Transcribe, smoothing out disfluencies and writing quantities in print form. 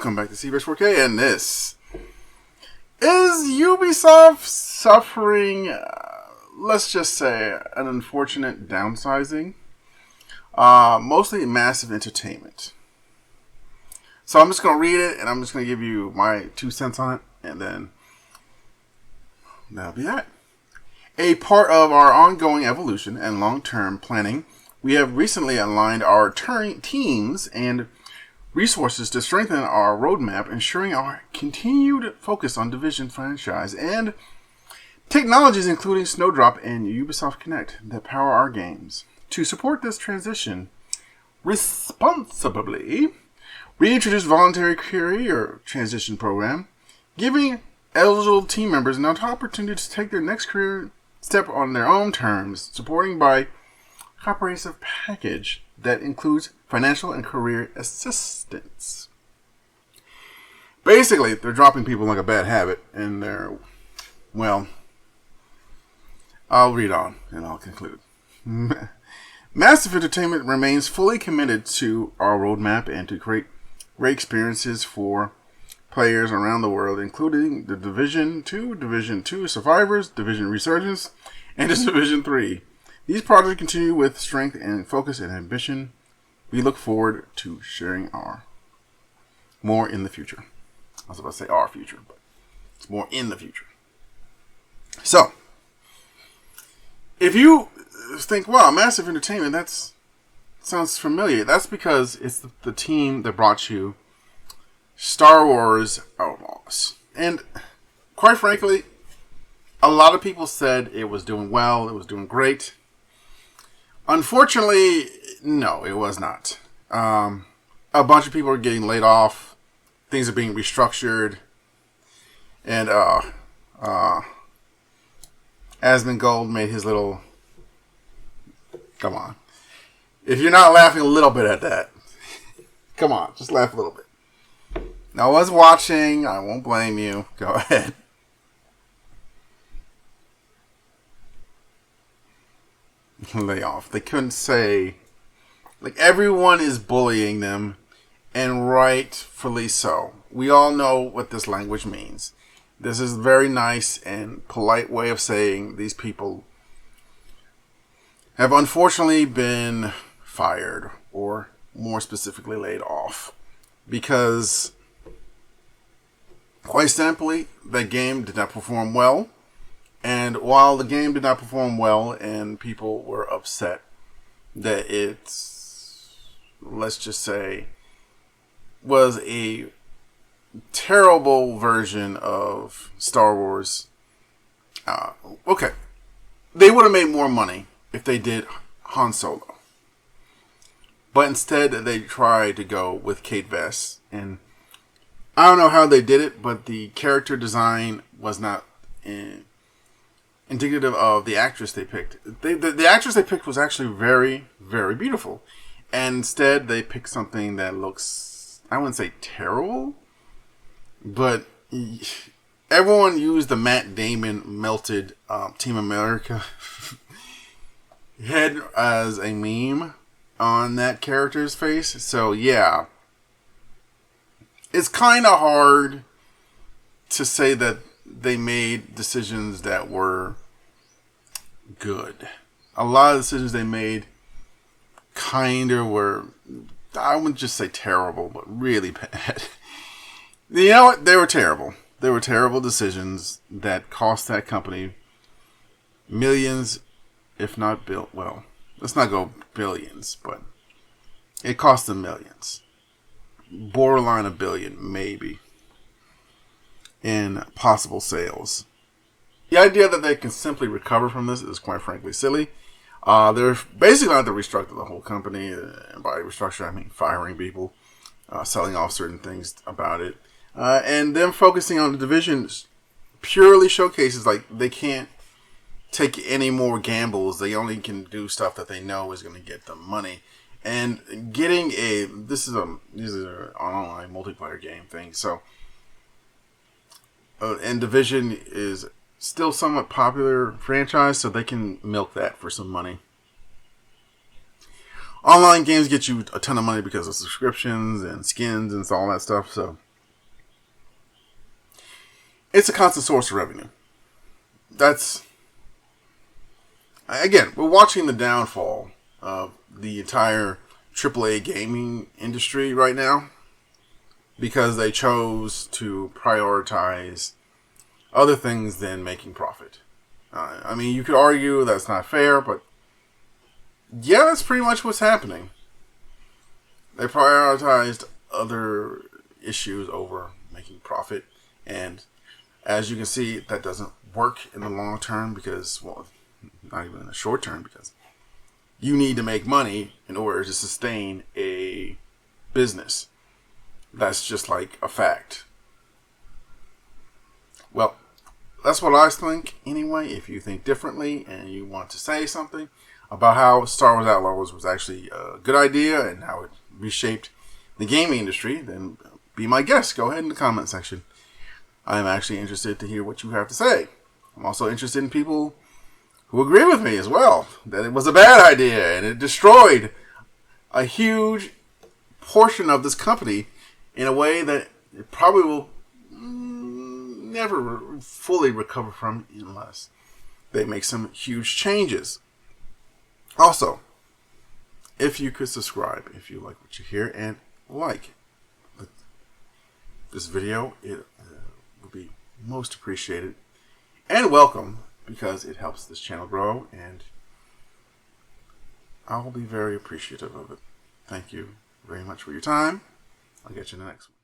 welcome back to CBS4K, and this is Ubisoft suffering, let's just say, an unfortunate downsizing, mostly massive entertainment. So I'm just going to read it, and I'm just going to give you my 2 cents on it, and then that'll be that. A part of our ongoing evolution and long-term planning, we have recently aligned our teams and resources to strengthen our roadmap, ensuring our continued focus on Division franchise and technologies including Snowdrop and Ubisoft Connect that power our games. To support this transition responsibly, we introduced voluntary career transition program, giving eligible team members an opportunity to take their next career step on their own terms, supporting by comprehensive package that includes financial and career assistance. Basically, they're dropping people like a bad habit, and they're, well, I'll read on, and I'll conclude. Massive Entertainment remains fully committed to our roadmap and to create great experiences for players around the world, including the Division 2, Division 2 Survivors, Division Resurgence, and Division 3. These projects continue with strength and focus and ambition. We look forward to sharing more in the future. I was about to say our future, but it's more in the future. So, if you think, wow, Massive Entertainment, that sounds familiar. That's because it's the team that brought you Star Wars Outlaws. And quite frankly, a lot of people said it was doing well, it was doing great. Unfortunately, no, it was not. A bunch of people are getting laid off. Things are being restructured. And Asmongold made his little... Come on. If you're not laughing a little bit at that, come on, just laugh a little bit. Now, I was watching. I won't blame you. Go ahead. Lay off. They couldn't say... Like, everyone is bullying them, and rightfully so. We all know what this language means. This is a very nice and polite way of saying these people have unfortunately been fired, or more specifically laid off. Because, quite simply, the game did not perform well. And while the game did not perform well and people were upset that it's, let's just say, was a terrible version of Star Wars, okay, they would have made more money if they did Han Solo. But instead, they tried to go with Kate Vess. And I don't know how they did it, but the character design was not indicative of the actress they picked. The actress they picked was actually very, very beautiful. And instead, they picked something that looks, I wouldn't say terrible, but everyone used the Matt Damon melted Team America head as a meme on that character's face. So, yeah. It's kind of hard to say that they made decisions that were good. A lot of decisions they made kind of were, I wouldn't just say terrible, but really bad. You know what? They were terrible. They were terrible decisions that cost that company millions, if not well, let's not go billions, but it cost them millions. Borderline $1 billion, maybe, in possible sales. The idea that they can simply recover from this is quite frankly silly. They're basically going to restructure the whole company. And by restructure, I mean firing people, selling off certain things about it. And them focusing on the divisions purely showcases like they can't take any more gambles. They only can do stuff that they know is going to get them money. And getting this is an online multiplayer game thing. So, and Division is still somewhat popular franchise, so they can milk that for some money. Online games get you a ton of money because of subscriptions and skins and all that stuff. So it's a constant source of revenue. That's, again, we're watching the downfall of the entire AAA gaming industry right now because they chose to prioritize other things than making profit. I mean, you could argue that's not fair, but yeah, that's pretty much what's happening. They prioritized other issues over making profit, and as you can see, that doesn't work in the long term because, well, not even in the short term, because you need to make money in order to sustain a business. That's just like a fact. Well, that's what I think anyway. If you think differently and you want to say something about how Star Wars Outlaws was actually a good idea and how it reshaped the gaming industry, then be my guest. Go ahead in the comment section. I'm actually interested to hear what you have to say. I'm also interested in people who agree with me as well, that it was a bad idea and it destroyed a huge portion of this company in a way that it probably will never fully recover from unless they make some huge changes. Also, if you could subscribe if you like what you hear and like this video, it would be most appreciated and welcome because it helps this channel grow, and I'll be very appreciative of it. Thank you very much for your time. I'll get you in the next one.